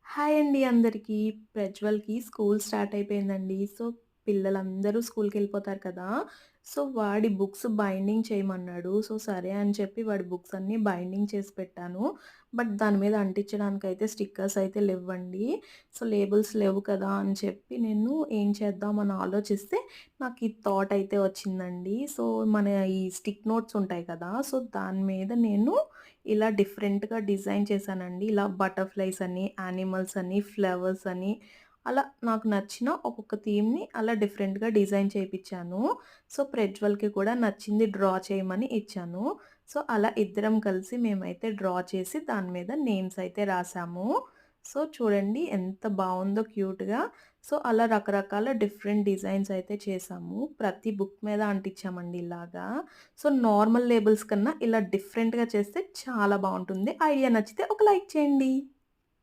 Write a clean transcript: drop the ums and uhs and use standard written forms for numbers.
Hi అండి అందరికీ. ప్రజ్వల్‌కి school start అయిపోయిందండి. సో, పిల్లలందరూ స్కూల్‌కెళ్ళిపోతారు కదా! సో, వాడి బుక్స్ బైండింగ్ చేయమన్నాడు. సో, సరే అని చెప్పి వాడి బుక్స్ అన్నీ బైండింగ్ చేసి పెట్టాను. బట్ దాని మీద అంటించడానికైతే స్టిక్కర్స్ అయితే లెవ్వండి. సో, లేబుల్స్ లేవు కదా అని చెప్పి నేను ఏం చేద్దామని ఆలోచిస్తే నాకు ఈ థాట్ అయితే వచ్చిందండి. సో, మన ఈ స్టిక్ నోట్స్ ఉంటాయి కదా! సో, దాని మీద నేను ఇలా డిఫరెంట్‌గా డిజైన్ చేశానండి. ఇలా బటర్‌ఫ్లైస్ అని, యానిమల్స్ అని, ఫ్లవర్స్ అని అలా నాకు నచ్చిన ఒక్కొక్క థీమ్‌ని అలా డిఫరెంట్‌గా డిజైన్ చేపిచ్చాను. సో, ప్రజ్వల్‌కి కూడా నచ్చింది డ్రా చేయమని ఇచ్చాను. సో, అలా ఇద్దరం కలిసి మేమైతే డ్రా చేసి దాని మీద నేమ్స్ అయితే రాసాము. సో, చూడండి ఎంత బావుందో క్యూట్‌గా. సో, అలా రకరకాల డిఫరెంట్ డిజైన్స్ అయితే చేశాము. ప్రతి బుక్ మీద అంటించామండి ఇలాగా. సో, నార్మల్ లేబుల్స్ కన్నా ఇలా డిఫరెంట్‌గా చేస్తే చాలా బావుంటుంది. ఐడియా నచ్చితే ఒక లైక్ చేయండి.